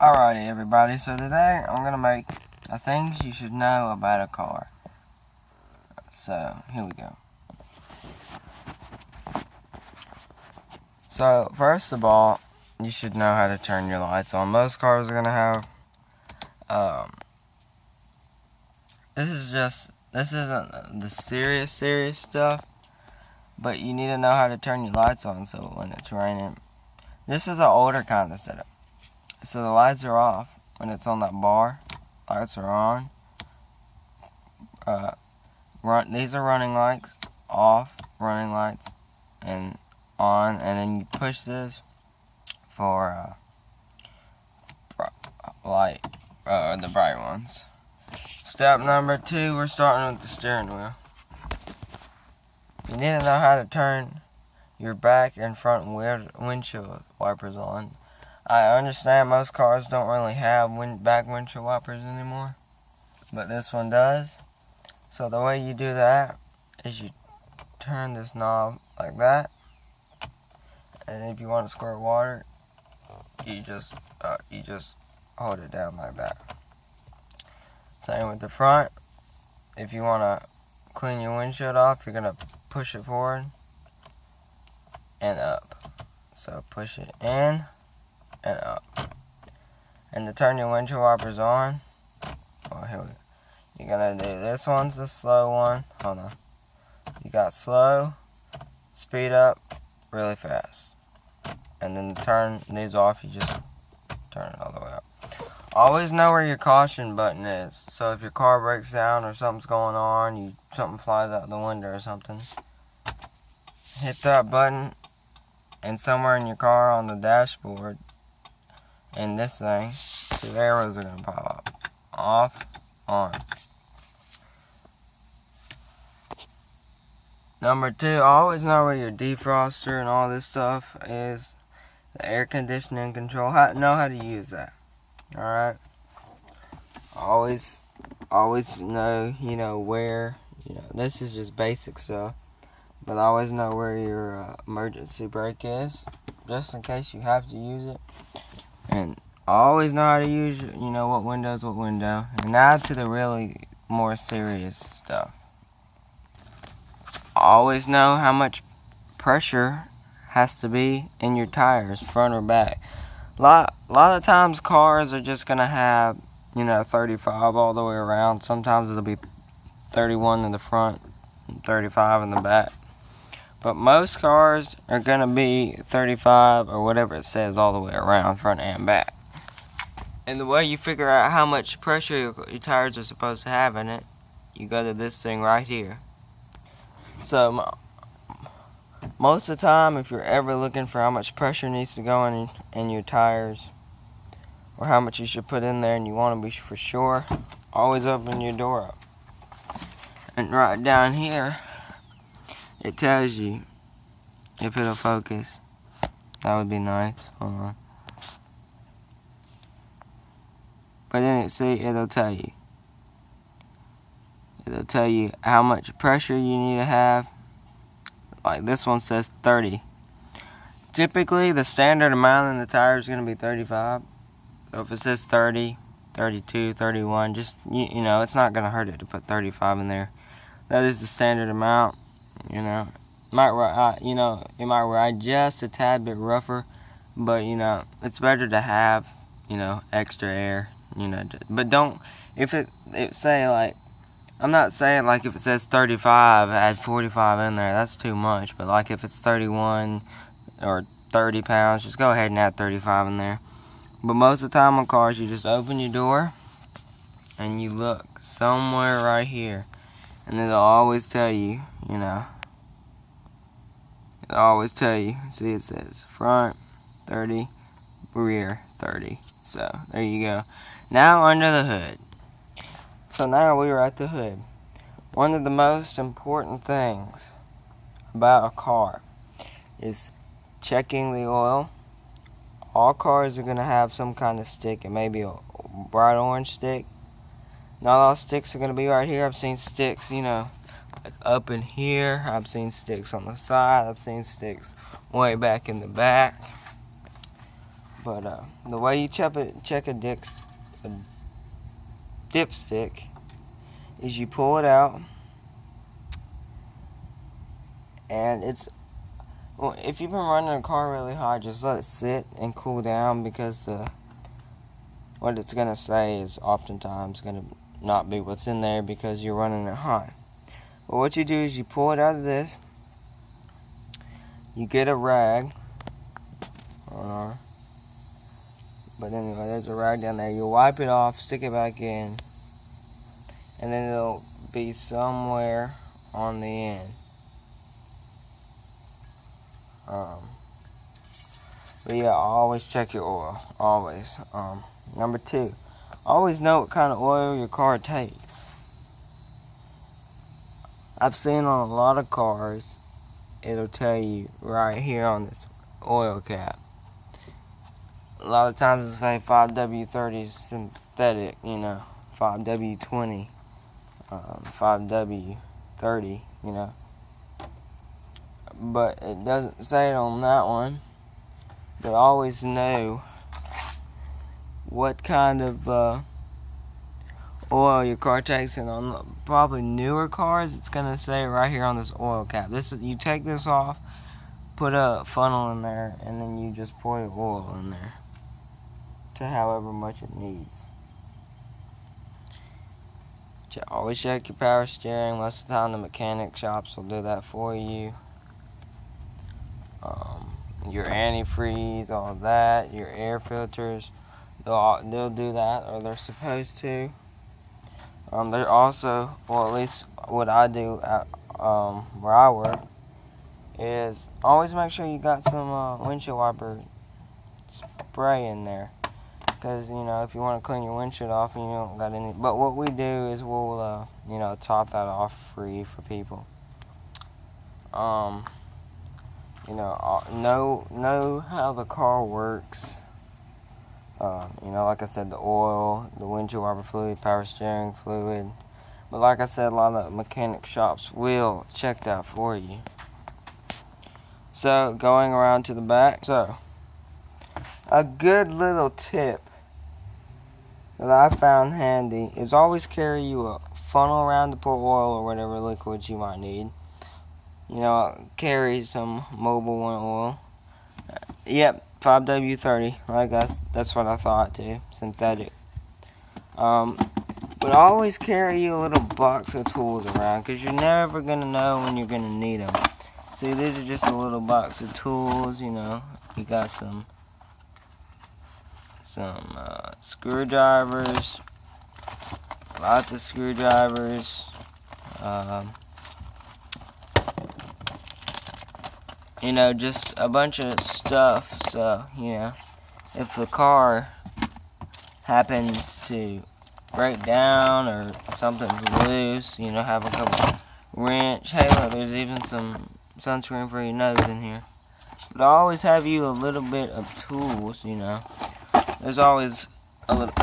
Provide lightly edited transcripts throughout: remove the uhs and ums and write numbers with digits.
Alrighty everybody, so today I'm going to make things you should know about a car. So, here we go. So, first of all, you should know how to turn your lights on. Most cars are going to have, this isn't the serious stuff, but you need to know how to turn your lights on so when it's raining. This is an older kind of setup. So the lights are off when it's on that bar. Lights are on. These are running lights, off, running lights, and on. And then you push this for the bright ones. Step number 2, we're starting with the steering wheel. You need to know how to turn your back and front windshield wipers on. I understand most cars don't really have back windshield wipers anymore, but this one does. So the way you do that is you turn this knob like that, and if you want to squirt water, you just hold it down like that. Same with the front. If you want to clean your windshield off, you're gonna push it forward and up. So push it in and up. And to turn your windshield wipers on, here we go. You're gonna do this one's the slow one. Hold on. You got slow, speed up, really fast. And then to turn these off, you just turn it all the way up. Always know where your caution button is. So if your car breaks down or something's going on, something flies out the window or something, hit that button, and somewhere in your car on the dashboard, and this thing, 2 arrows are going to pop up. Off, on. Number 2, always know where your defroster and all this stuff is. The air conditioning control. Know how to use that. Alright? Always know, where, this is just basic stuff. But always know where your emergency brake is, just in case you have to use it. And always know how to use, what window's what window. And now to the really more serious stuff. Always know how much pressure has to be in your tires, front or back. A lot of times cars are just going to have, 35 all the way around. Sometimes it'll be 31 in the front and 35 in the back. But most cars are going to be 35 or whatever it says all the way around, front and back. And the way you figure out how much pressure your tires are supposed to have in it, you go to this thing right here. So, most of the time, if you're ever looking for how much pressure needs to go in your tires, or how much you should put in there and you want to be for sure, always open your door up. And right down here, it tells you, if it'll focus, that would be nice. Hold on. But then it'll tell you. It'll tell you how much pressure you need to have. Like this one says 30. Typically, the standard amount in the tire is going to be 35. So if it says 30, 32, 31, just, it's not going to hurt it to put 35 in there. That is the standard amount. It might ride just a tad bit rougher, but it's better to have extra air. But don't, if it say like, I'm not saying like if it says 35, add 45 in there. That's too much. But like if it's 31 or 30 pounds, just go ahead and add 35 in there. But most of the time on cars, you just open your door and you look somewhere right here, and it'll always tell you, It'll always tell you. See, it says front 30, rear 30. So there you go. Now under the hood. So now we are at the hood. One of the most important things about a car is checking the oil. All cars are going to have some kind of stick. It may be a bright orange stick. Not all sticks are going to be right here. I've seen sticks, like up in here. I've seen sticks on the side. I've seen sticks way back in the back. But the way you check a dipstick is you pull it out, and if you've been running a car really hot, just let it sit and cool down, because what it's going to say is oftentimes going to not be what's in there because you're running it hot. But what you do is you pull it out of this, you get a rag, but anyway, there's a rag down there. You wipe it off, stick it back in, and then it'll be somewhere on the end. But yeah, always check your oil, always. Number 2, always know what kind of oil your car takes. I've seen on a lot of cars, it'll tell you right here on this oil cap. A lot of times it'll say 5W30 synthetic, 5W20, 5W30, But it doesn't say it on that one. But always know what kind of oil your car takes, and on probably newer cars, it's gonna say right here on this oil cap. You take this off, put a funnel in there, and then you just pour your oil in there to however much it needs. Always check your power steering. Most of the time, the mechanic shops will do that for you. Your antifreeze, all that, your air filters, they'll do that, or they're supposed to. They're also, or at least what I do at where I work, is always make sure you got some windshield wiper spray in there, because if you want to clean your windshield off and you don't got any. But what we do is we'll top that off free for people. Know how the car works. Like I said, the oil, the windshield wiper fluid, power steering fluid. But like I said, a lot of mechanic shops will check that for you. So, going around to the back. So, a good little tip that I found handy is always carry you a funnel around to pour oil or whatever liquids you might need. Carry some Mobil 1 oil. Yep, 5W30. That's what I thought too. Synthetic. But always carry you a little box of tools around, because you're never gonna know when you're gonna need them. See, these are just a little box of tools. You got some screwdrivers. Lots of screwdrivers. Just a bunch of stuff. So, if the car happens to break down or something's loose, have a couple wrench. Hey, look, there's even some sunscreen for your nose in here. But I always have you a little bit of tools, There's always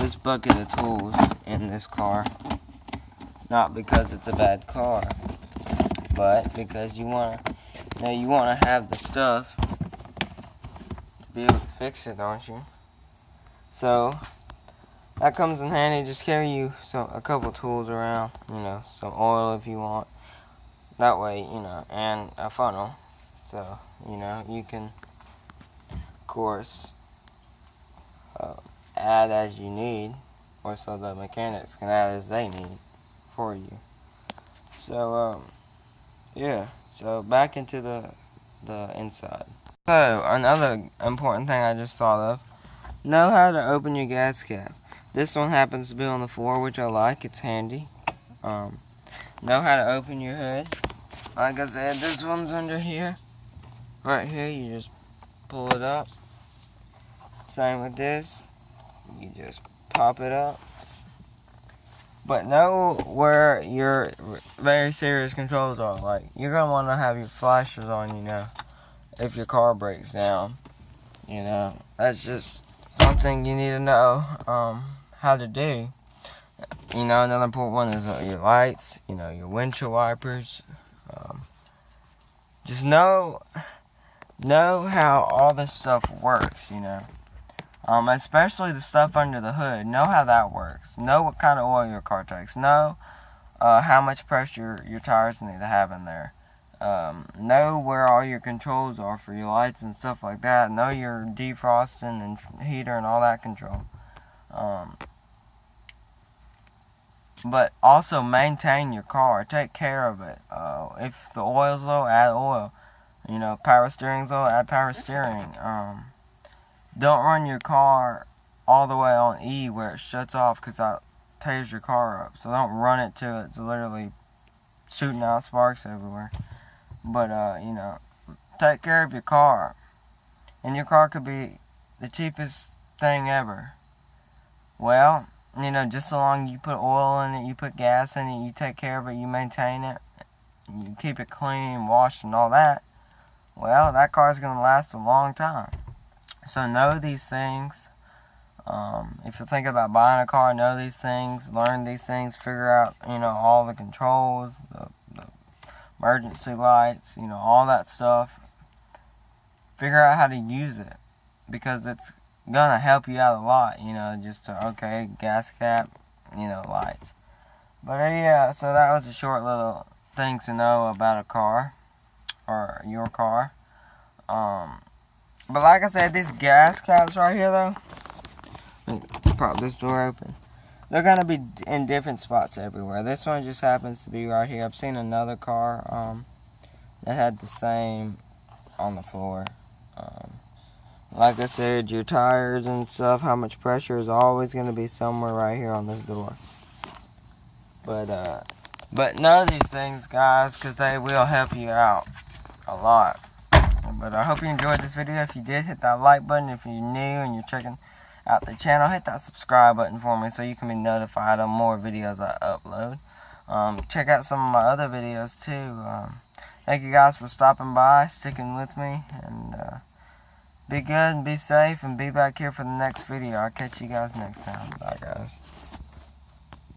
this bucket of tools in this car. Not because it's a bad car, but because you want to have the stuff to be able to fix it, don't you? So that comes in handy. Just carry you a couple tools around, some oil if you want. That way, and a funnel. So, you can, of course, add as you need, or so the mechanics can add as they need for you. So, yeah. So back into the inside. So another important thing I just thought of: know how to open your gas cap. This one happens to be on the floor, which I like. It's handy. Know how to open your hood. Like I said, this one's under here. Right here, you just pull it up. Same with this. You just pop it up. But know where your very serious controls are. Like, you're going to want to have your flashers on, if your car breaks down. That's just something you need to know how to do. Another important one is your lights, your windshield wipers. Just know how all this stuff works, Especially the stuff under the hood. Know how that works. Know what kind of oil your car takes. Know how much pressure your tires need to have in there. Know where all your controls are for your lights and stuff like that. Know your defrosting and heater and all that control. But also maintain your car. Take care of it. If the oil's low, add oil. You know, power steering's low, add power steering. Don't run your car all the way on E where it shuts off, because that tears your car up. So don't run it till it's literally shooting out sparks everywhere. But, you know, take care of your car. And your car could be the cheapest thing ever. Well, you know, just so long you put oil in it, you put gas in it, you take care of it, you maintain it, you keep it clean, washed and all that, well, that car is going to last a long time. So know these things. If you're thinking about buying a car, know these things, learn these things, figure out, you know, all the controls, the emergency lights, you know, all that stuff. Figure out how to use it, because it's gonna help you out a lot, you know, just to, okay, gas cap, you know, lights. But yeah, so that was a short little thing to know about a car, or your car. But like I said, these gas caps right here though, let me prop this door open. They're gonna be in different spots everywhere. This one just happens to be right here. I've seen another car that had the same on the floor. Like I said, your tires and stuff, how much pressure is always going to be somewhere right here on this door. But know these things, guys, because they will help you out a lot. But I hope you enjoyed this video. If you did, hit that like button. If you're new and you're checking out the channel, hit that subscribe button for me so you can be notified on more videos I upload. Check out some of my other videos too. Thank you guys for stopping by, sticking with me, and be good and be safe and be back here for the next video. I'll catch you guys next time. Bye, guys.